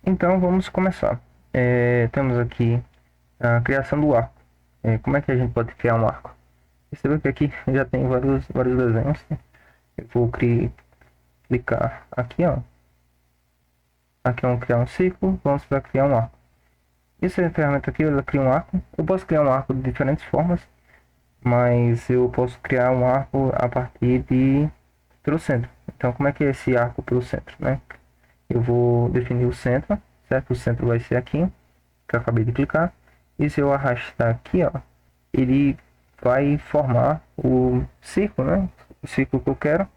Então vamos começar. Temos aqui a criação do arco. Como é que a gente pode criar um arco? Perceba que aqui já tem vários desenhos. Eu vou clicar aqui, ó. Aqui vamos criar um círculo, vamos para criar um arco. Essa ferramenta aqui, ela cria um arco. Eu posso criar um arco de diferentes formas, mas eu posso criar um arco a partir pelo centro. Então, como é que é esse arco pelo centro, né? Eu vou definir o centro, certo? O centro vai ser aqui, que eu acabei de clicar. E se eu arrastar aqui, ó, ele vai formar o círculo, né? O círculo que eu quero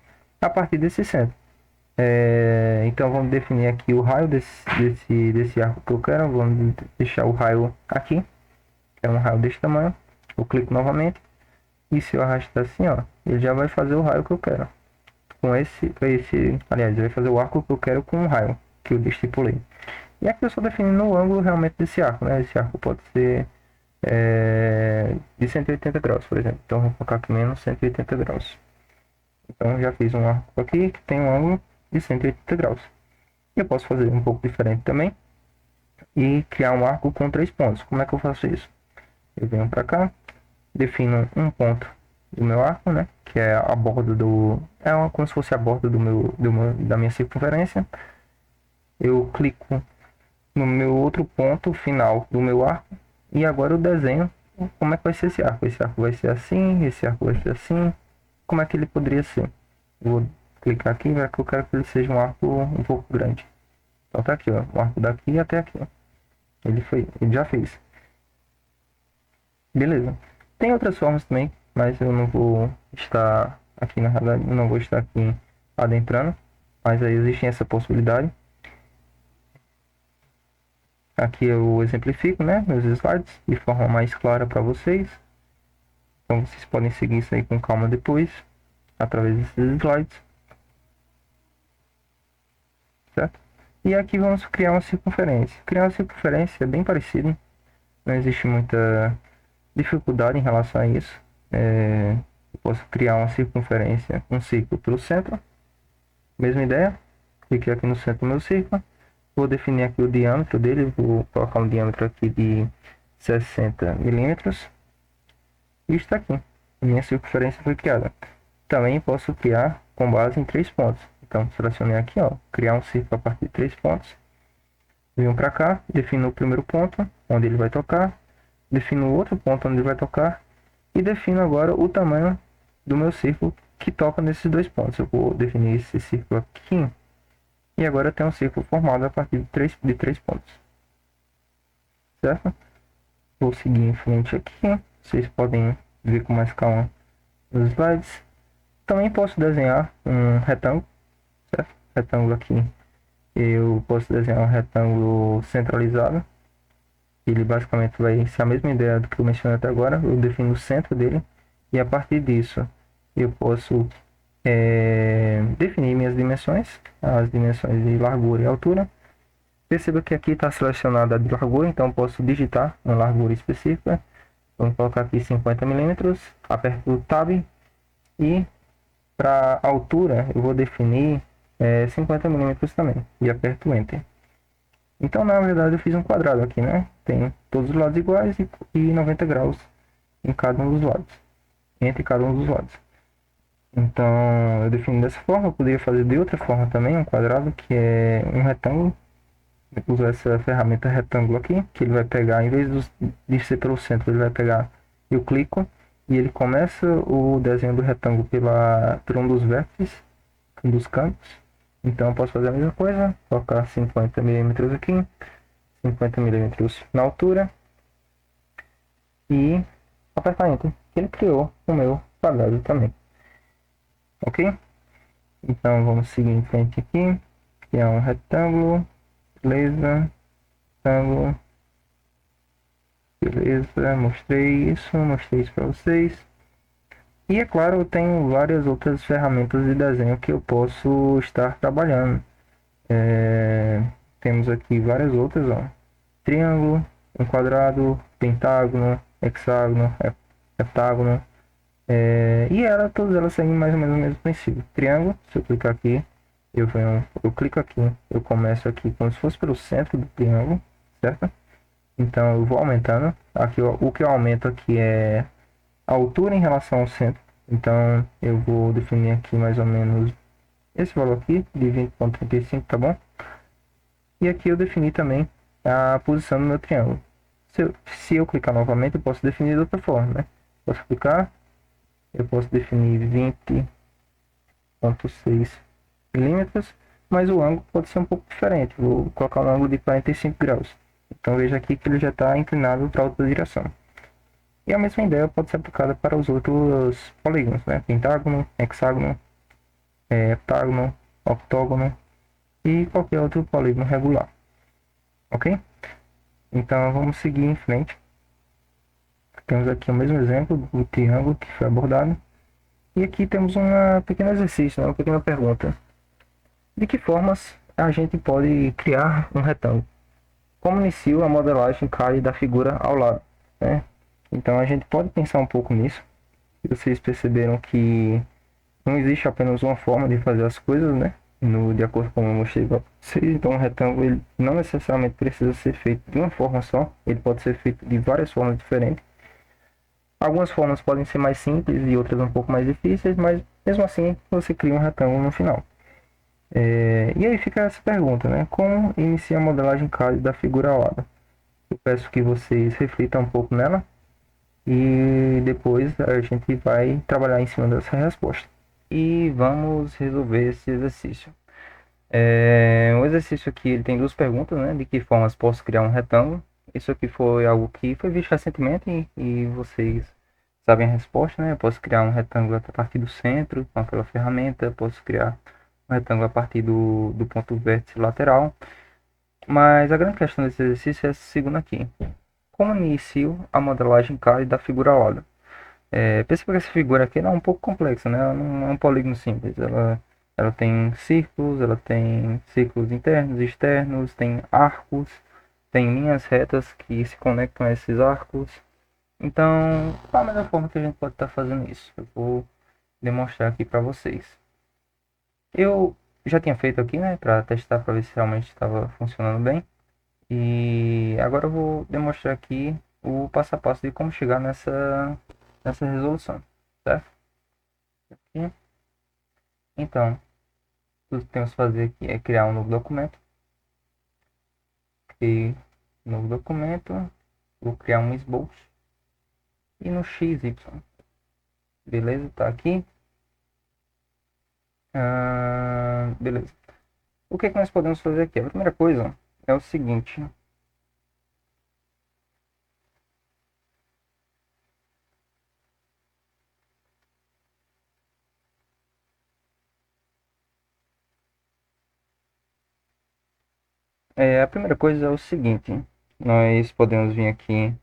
a partir desse centro. Então vamos definir aqui o raio desse arco que eu quero. Vamos deixar o raio aqui, que é um raio desse tamanho. Eu clico novamente e se eu arrastar assim, ó, ele já vai fazer o raio que eu quero. Aliás, ele vai fazer o arco que eu quero com o raio que eu estipulei. E aqui eu estou definindo o ângulo realmente desse arco, né? Esse arco pode ser de 180 graus, por exemplo. Então vou colocar aqui menos 180 graus. Então já fiz um arco aqui que tem um ângulo de 180 graus. Eu posso fazer um pouco diferente também e criar um arco com 3 pontos. Como é que eu faço isso? Eu venho para cá, defino um ponto do meu arco, né? Que é a borda como se fosse a borda da minha circunferência. Eu clico no meu outro ponto final do meu arco e agora eu desenho como é que vai ser esse arco. Esse arco vai ser assim, esse arco vai ser assim. Como é que ele poderia ser? Vou clicar aqui, vai que eu quero que ele seja um arco um pouco grande. Então tá aqui, ó, o arco daqui até aqui. Ele já fez. Beleza. Tem outras formas também, mas eu não vou estar aqui na realidade, eu não vou estar aqui adentrando. Mas aí existe essa possibilidade. Aqui eu exemplifico, né, meus slides de forma mais clara para vocês. Então vocês podem seguir isso aí com calma depois, através desses slides, certo? E aqui vamos criar uma circunferência. Criar uma circunferência é bem parecido, não existe muita dificuldade em relação a isso. Eu posso criar uma circunferência, um círculo pelo centro, mesma ideia. Cliquei aqui no centro do meu círculo, vou definir aqui o diâmetro dele, vou colocar um diâmetro aqui de 60 milímetros. E está aqui, minha circunferência foi criada. Também posso criar com base em 3 pontos. Então, selecionei aqui, ó, criar um círculo a partir de 3 pontos. Venho para cá, defino o primeiro ponto, onde ele vai tocar. Defino o outro ponto onde ele vai tocar. E defino agora o tamanho do meu círculo que toca nesses 2 pontos. Eu vou definir esse círculo aqui. E agora tem um círculo formado a partir de 3 pontos. Certo? Vou seguir em frente aqui. Vocês podem ver com mais calma nos slides. Também posso desenhar um retângulo, certo? Retângulo aqui. Eu posso desenhar um retângulo centralizado. Ele basicamente vai ser a mesma ideia do que eu mencionei até agora. Eu defino o centro dele e a partir disso eu posso definir minhas dimensões, as dimensões de largura e altura. Perceba que aqui está selecionada a de largura, então posso digitar uma largura específica. Vamos colocar aqui 50 milímetros, aperto o Tab e para altura eu vou definir 50 milímetros também e aperto Enter. Então na verdade eu fiz um quadrado aqui, né? Tem todos os lados iguais e 90 graus em cada um dos lados, entre cada um dos lados. Então eu defino dessa forma. Eu poderia fazer de outra forma também, um quadrado que é um retângulo. Eu uso essa ferramenta retângulo aqui, que ele vai pegar, em vez de ser pelo centro, ele vai pegar, eu clico e ele começa o desenho do retângulo por um dos vértices, um dos cantos. Então eu posso fazer a mesma coisa, colocar 50 milímetros aqui, 50 milímetros na altura e apertar Enter. Ele criou o meu quadrado também. Ok? Então vamos seguir em frente aqui, criar um retângulo, beleza, retângulo, beleza, mostrei isso para vocês. E é claro, eu tenho várias outras ferramentas de desenho que eu posso estar trabalhando. Temos aqui várias outras, ó. Triângulo, um quadrado, pentágono, hexágono, heptágono. Todas elas seguem mais ou menos o mesmo princípio. Triângulo, se eu clicar aqui, eu clico aqui, eu começo aqui como se fosse pelo centro do triângulo, certo? Então eu vou aumentando. Aqui o que eu aumento aqui é a altura em relação ao centro. Então eu vou definir aqui mais ou menos esse valor aqui de 20,35, tá bom? E aqui eu defini também a posição do meu triângulo. Se eu clicar novamente, eu posso definir de outra forma, né? Posso clicar, eu posso definir 20,6 milímetros, mas o ângulo pode ser um pouco diferente. Vou colocar um ângulo de 45 graus. Então veja aqui que ele já está inclinado para outra direção. E a mesma ideia pode ser aplicada para os outros polígonos, né? Pentágono, hexágono, heptágono, octógono e qualquer outro polígono regular. Ok? Então vamos seguir em frente. Temos aqui o mesmo exemplo do triângulo que foi abordado. E aqui temos um pequeno exercício, né? Uma pequena pergunta. De que formas a gente pode criar um retângulo? Como inicio a modelagem cai da figura ao lado, né? Então a gente pode pensar um pouco nisso. Vocês perceberam que não existe apenas uma forma de fazer as coisas, né? De acordo com como eu mostrei para vocês. Então um retângulo ele não necessariamente precisa ser feito de uma forma só. Ele pode ser feito de várias formas diferentes. Algumas formas podem ser mais simples e outras um pouco mais difíceis, mas mesmo assim você cria um retângulo no final. E aí fica essa pergunta, né? Como iniciar a modelagem CAD da figura alada? Eu peço que vocês reflitam um pouco nela e depois a gente vai trabalhar em cima dessa resposta. E vamos resolver esse exercício. O exercício aqui ele tem duas perguntas, né? De que formas posso criar um retângulo? Isso aqui foi algo que foi visto recentemente e vocês sabem a resposta, né? Eu posso criar um retângulo a partir do centro com aquela ferramenta, posso criar um retângulo a partir do ponto vértice lateral. Mas a grande questão desse exercício é essa segunda aqui. Como inicio a modelagem CAD da figura alada? Perceba que essa figura aqui ela é um pouco complexa, né? Ela não é um polígono simples. Ela tem círculos internos e externos, tem arcos, tem linhas retas que se conectam a esses arcos. Então, qual a melhor forma que a gente pode estar fazendo isso? Eu vou demonstrar aqui para vocês. Eu já tinha feito aqui, né, para testar para ver se realmente estava funcionando bem. E agora eu vou demonstrar aqui o passo a passo de como chegar nessa resolução, certo? Aqui. Então, tudo que temos que fazer aqui é criar um novo documento. Criei um novo documento. Vou criar um esboço. E no XY. Beleza? Tá aqui. Beleza. O que nós podemos fazer aqui? A primeira coisa é o seguinte. A primeira coisa é o seguinte. Nós podemos vir aqui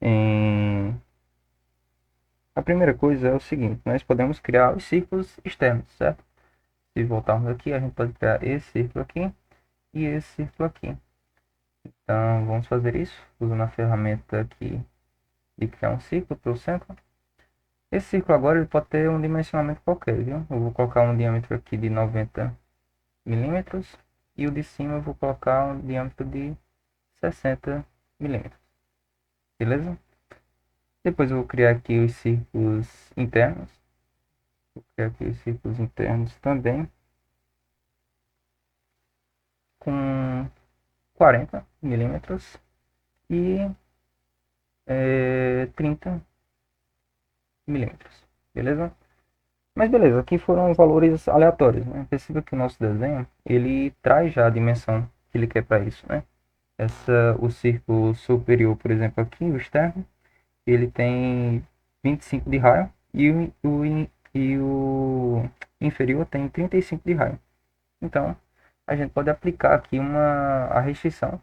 em... A primeira coisa é o seguinte. Nós podemos criar os círculos externos, certo? Se voltarmos aqui, a gente pode criar esse círculo aqui e esse círculo aqui. Então, vamos fazer isso usando a ferramenta aqui de criar um círculo pelo centro. Esse círculo agora ele pode ter um dimensionamento qualquer, viu? Eu vou colocar um diâmetro aqui de 90 milímetros e o de cima eu vou colocar um diâmetro de 60 milímetros. Beleza? Depois eu vou criar aqui os círculos internos. Vou criar aqui os círculos internos também com 40 milímetros e 30 milímetros. Beleza? Mas beleza, aqui foram valores aleatórios, né? Perceba que o nosso desenho, ele traz já a dimensão que ele quer para isso, né? O círculo superior, por exemplo, aqui, o externo, ele tem 25 de raio e o inferior tem 35 de raio. Então, a gente pode aplicar aqui a restrição,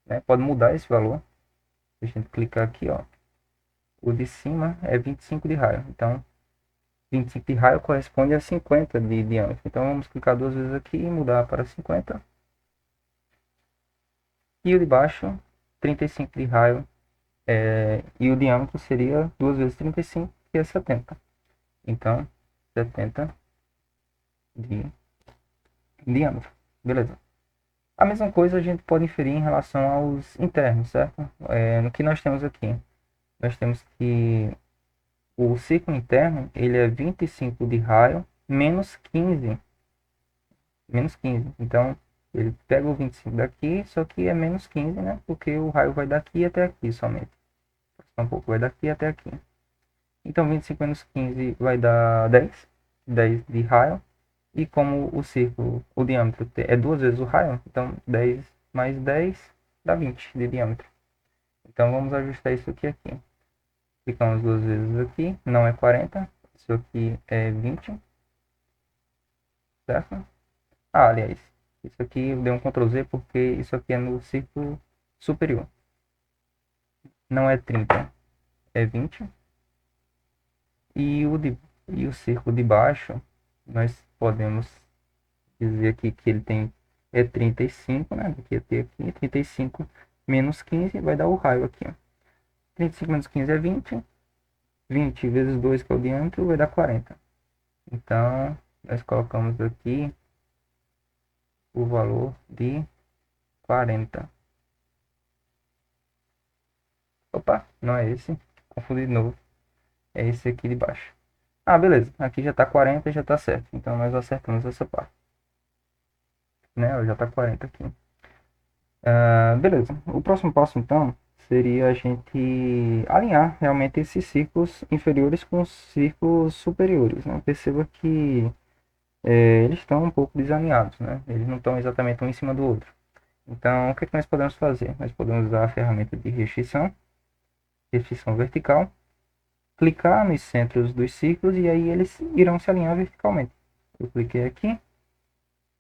né? Pode mudar esse valor. Se a gente clicar aqui, ó, o de cima é 25 de raio. Então, 25 de raio corresponde a 50 de diâmetro. Então vamos clicar duas vezes aqui e mudar para 50. E o de baixo, 35 de raio. E o diâmetro seria 2 vezes 35, que é 70. Então, 70 de diâmetro. Beleza. A mesma coisa a gente pode inferir em relação aos internos, certo? No que nós temos aqui, nós temos que o círculo interno ele é 25 de raio menos 15. Então, ele pega o 25 daqui, só que é menos 15, né? Porque o raio vai daqui até aqui somente. Um pouco vai daqui até aqui. Então, 25 menos 15 vai dar 10. 10 de raio. E como o círculo, o diâmetro é duas vezes o raio, então 10 mais 10 dá 20 de diâmetro. Então, vamos ajustar isso aqui. Clicamos duas vezes aqui, não é 40. Isso aqui é 20, certo? Aliás, isso aqui eu dei um Ctrl Z porque isso aqui é no círculo superior. Não é 30, é 20. E o círculo de baixo, nós podemos dizer aqui que ele tem 35, né? Daqui até aqui, 35 menos 15 vai dar o raio aqui, ó. 35 menos 15 é 20. 20 vezes 2, que é o diâmetro, vai dar 40. Então, nós colocamos aqui o valor de 40. Opa, não é esse. Confundi de novo. É esse aqui de baixo. Ah, beleza. Aqui já está 40 e já está certo. Então, nós acertamos essa parte. Né? Já está 40 aqui. Beleza. O próximo passo, então, seria a gente alinhar realmente esses círculos inferiores com os círculos superiores. Né? Perceba que eles estão um pouco desalinhados, né? Eles não estão exatamente um em cima do outro. Então, o que é que nós podemos fazer? Nós podemos usar a ferramenta de restrição vertical, clicar nos centros dos círculos e aí eles irão se alinhar verticalmente. Eu cliquei aqui,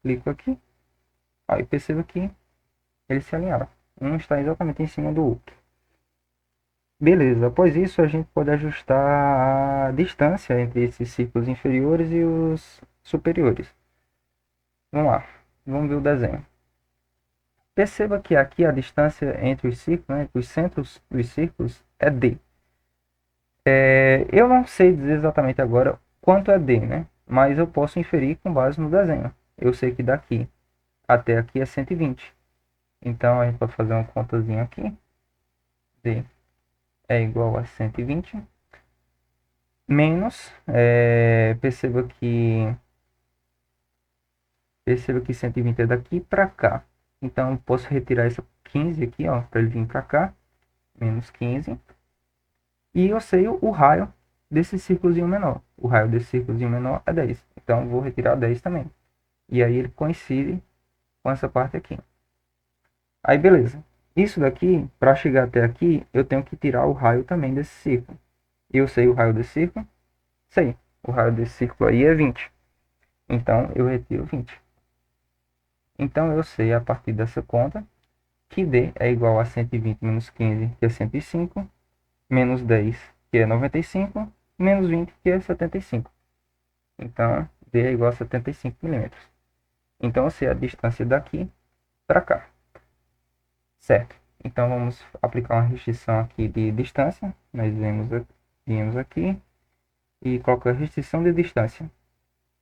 clico aqui, aí perceba que eles se alinharam. Um está exatamente em cima do outro. Beleza, após isso a gente pode ajustar a distância entre esses círculos inferiores e os superiores. Vamos lá, vamos ver o desenho. Perceba que aqui a distância entre os círculos, né, entre os centros dos círculos, é D. Eu não sei dizer exatamente agora quanto é D, né? Mas eu posso inferir com base no desenho. Eu sei que daqui até aqui é 120. Então a gente pode fazer uma contazinha aqui. D é igual a 120 menos, perceba que 120 é daqui para cá. Então eu posso retirar essa 15 aqui, ó, para ele vir para cá, menos 15. E eu sei o raio desse círculozinho menor. O raio desse círculozinho menor é 10. Então eu vou retirar 10 também. E aí ele coincide com essa parte aqui. Aí beleza. Isso daqui, para chegar até aqui, eu tenho que tirar o raio também desse círculo. Eu sei o raio desse círculo? Sei. O raio desse círculo aí é 20. Então eu retiro 20. Então eu sei a partir dessa conta que D é igual a 120 menos 15, que é 105, menos 10, que é 95, menos 20, que é 75. Então, D é igual a 75 milímetros. Então, eu sei a distância daqui para cá. Certo. Então, vamos aplicar uma restrição aqui de distância. Nós viemos aqui e colocamos restrição de distância.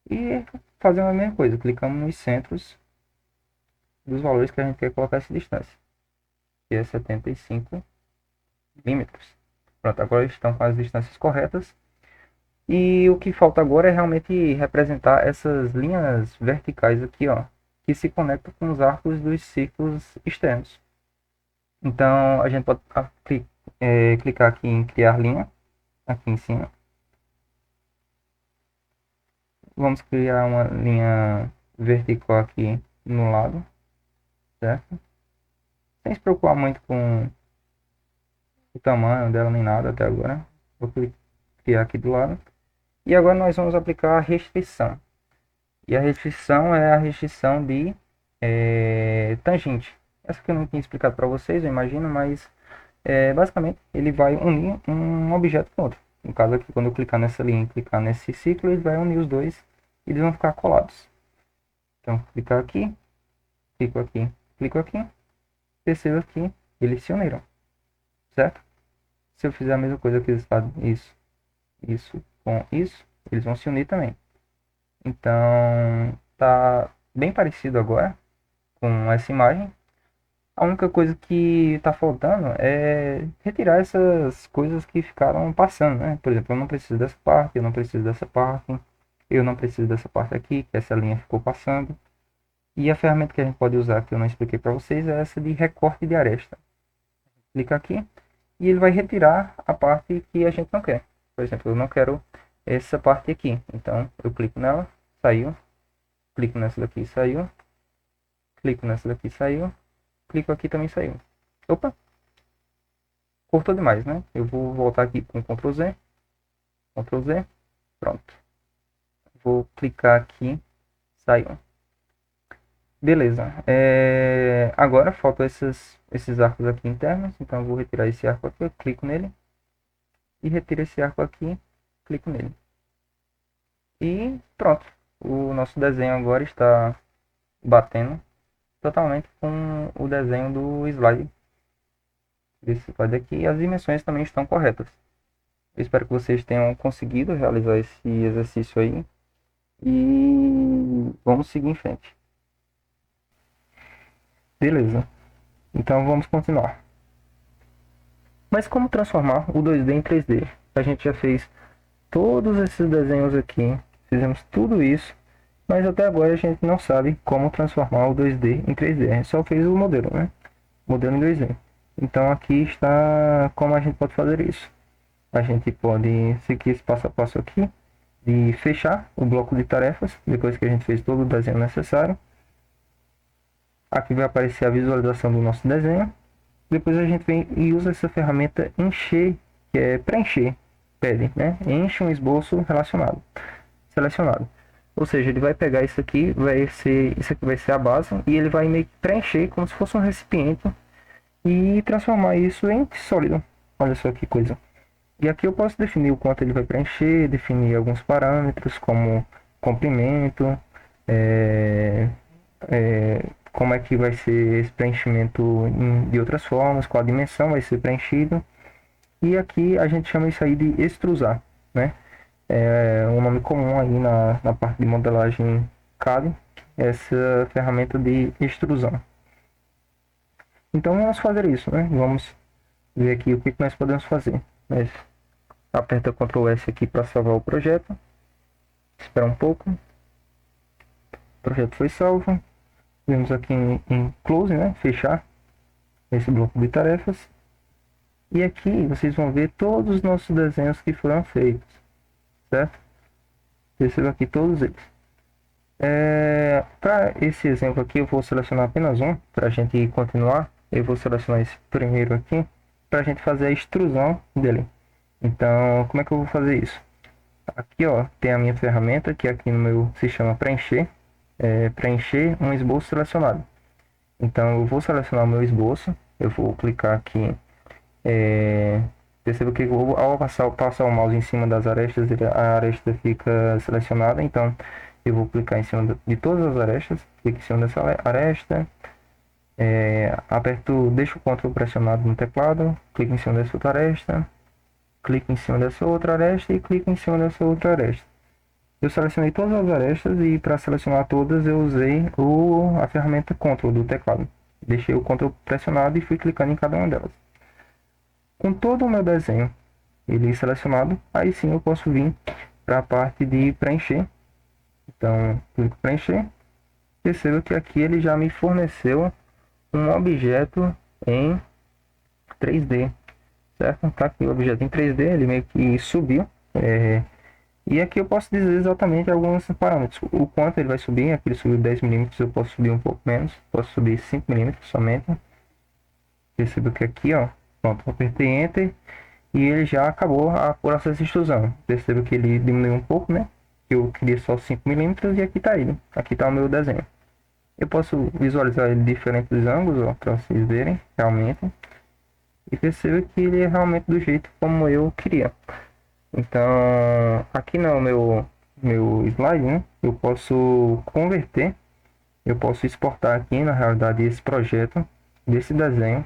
E fazemos a mesma coisa. Clicamos nos centros dos valores que a gente quer colocar essa distância, que é 75 milímetros. Pronto, agora estão com as distâncias corretas. E o que falta agora é realmente representar essas linhas verticais aqui, ó, que se conectam com os arcos dos círculos externos. Então, a gente pode clicar aqui em criar linha, aqui em cima. Vamos criar uma linha vertical aqui no lado, certo? Sem se preocupar muito com o tamanho dela nem nada até agora. Vou criar aqui do lado. E agora nós vamos aplicar a restrição. E a restrição é a restrição de tangente. Essa que eu não tinha explicado para vocês, eu imagino, mas basicamente ele vai unir um objeto com outro. No caso aqui, quando eu clicar nessa linha e clicar nesse ciclo, ele vai unir os dois e eles vão ficar colados. Então, clicar aqui, clico aqui, perceba que eles se uniram, certo? Se eu fizer a mesma coisa que eles fazem, isso com isso, eles vão se unir também. Então, tá bem parecido agora com essa imagem. A única coisa que está faltando é retirar essas coisas que ficaram passando, né? Por exemplo, eu não preciso dessa parte, eu não preciso dessa parte, eu não preciso dessa parte aqui, que essa linha ficou passando. E a ferramenta que a gente pode usar, que eu não expliquei para vocês, é essa de recorte de aresta. Clica aqui e ele vai retirar a parte que a gente não quer. Por exemplo, eu não quero essa parte aqui. Então, eu clico nela, saiu. Clico nessa daqui, saiu. Clico nessa daqui, saiu. Clico aqui, também saiu. Opa, cortou demais, né? Eu vou voltar aqui com Ctrl Z. Ctrl Z. Pronto. Vou clicar aqui, saiu. Beleza. Agora faltam esses arcos aqui internos. Então eu vou retirar esse arco aqui. Eu clico nele. E retiro esse arco aqui. Clico nele. E pronto. O nosso desenho agora está batendo totalmente com o desenho do slide. Desse slide aqui. E as dimensões também estão corretas. Eu espero que vocês tenham conseguido realizar esse exercício aí. E vamos seguir em frente. Beleza. Então vamos continuar. Mas como transformar o 2D em 3D? A gente já fez todos esses desenhos aqui, fizemos tudo isso, mas até agora a gente não sabe como transformar o 2D em 3D. A gente só fez o modelo, né? Modelo em 2D. Então aqui está como a gente pode fazer isso. A gente pode seguir esse passo a passo aqui de fechar o bloco de tarefas, depois que a gente fez todo o desenho necessário. Aqui vai aparecer a visualização do nosso desenho. Depois a gente vem e usa essa ferramenta encher, que é preencher, pede, né? Enche um esboço relacionado, selecionado. Ou seja, ele vai pegar isso aqui vai ser a base e ele vai meio que preencher como se fosse um recipiente e transformar isso em sólido. Olha só que coisa. E aqui eu posso definir o quanto ele vai preencher, definir alguns parâmetros como comprimento, é, como é que vai ser esse preenchimento de outras formas, qual a dimensão vai ser preenchido. E aqui a gente chama isso aí de extrusar, né? É um nome comum aí na parte de modelagem CAD, essa ferramenta de extrusão. Então vamos fazer isso, né? Vamos ver aqui o que nós podemos fazer. Nós aperta Ctrl S aqui para salvar o projeto. Espera um pouco. O projeto foi salvo. Vemos aqui em Close, né? Fechar esse bloco de tarefas. E aqui vocês vão ver todos os nossos desenhos que foram feitos, certo? Perceba aqui todos eles. Para esse exemplo aqui eu vou selecionar apenas um para a gente continuar. Eu vou selecionar esse primeiro aqui para a gente fazer a extrusão dele. Então, como é que eu vou fazer isso? Aqui, ó, tem a minha ferramenta que aqui no meu se chama preencher, preencher um esboço selecionado. Então, eu vou selecionar o meu esboço, eu vou clicar aqui, perceba que ao passar o mouse em cima das arestas, a aresta fica selecionada. Então, eu vou clicar em cima de todas as arestas, clico em cima dessa aresta, deixo o Ctrl pressionado no teclado, clico em cima dessa outra aresta, clico em cima dessa outra aresta e clico em cima dessa outra aresta. Eu selecionei todas as arestas e para selecionar todas eu usei a ferramenta Ctrl do teclado. Deixei o Ctrl pressionado e fui clicando em cada uma delas. Com todo o meu desenho ele selecionado, aí sim eu posso vir para a parte de preencher. Então, clico em preencher. Perceba que aqui ele já me forneceu um objeto em 3D, certo? Tá aqui o objeto em 3D, ele meio que subiu. E aqui eu posso dizer exatamente alguns parâmetros. O quanto ele vai subir. Aqui ele subiu 10 milímetros, eu posso subir um pouco menos. Posso subir 5 milímetros somente. Perceba que aqui, ó, pronto, eu apertei Enter e ele já acabou o processo de extrusão. Perceba que ele diminuiu um pouco, né? Eu queria só 5 milímetros e aqui está ele. Aqui está o meu desenho. Eu posso visualizar ele em diferentes ângulos, para vocês verem realmente. E perceba que ele é realmente do jeito como eu queria. Então, aqui no meu slide, né, eu posso converter, eu posso exportar aqui, na realidade, esse projeto, desse desenho,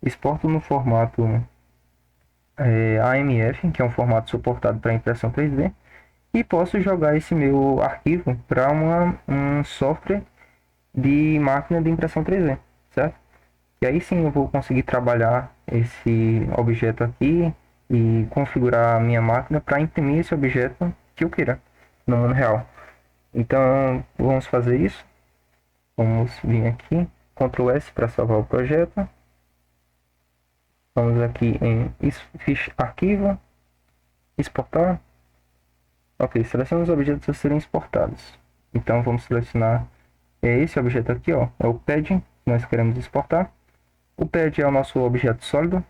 exporto no formato AMF, que é um formato suportado para impressão 3D, e posso jogar esse meu arquivo para um software de máquina de impressão 3D, certo? E aí sim eu vou conseguir trabalhar esse objeto aqui e configurar a minha máquina para imprimir esse objeto que eu queira no mundo real. Então vamos fazer isso. Vamos vir aqui, Ctrl S para salvar o projeto. Vamos aqui em arquivo, exportar. Ok, seleciona os objetos a serem exportados. Então vamos selecionar esse objeto aqui, ó, é o pad que nós queremos exportar. O pad é o nosso objeto sólido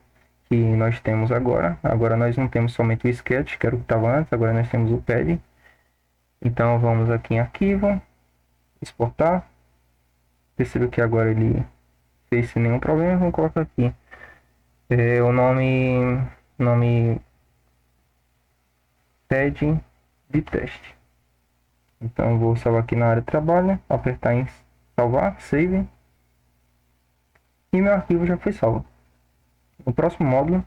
que nós temos agora. Agora nós não temos somente o sketch, que era o que estava antes, agora nós temos o pad. Então vamos aqui em arquivo, exportar. Perceba que agora ele fez sem nenhum problema. Vamos colocar aqui o nome pad de teste. Então vou salvar aqui na área de trabalho, apertar em salvar, save, e meu arquivo já foi salvo. No próximo módulo,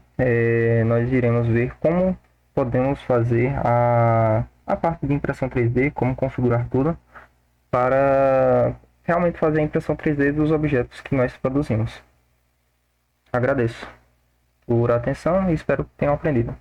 nós iremos ver como podemos fazer a parte de impressão 3D, como configurar tudo para realmente fazer a impressão 3D dos objetos que nós produzimos. Agradeço por atenção e espero que tenham aprendido.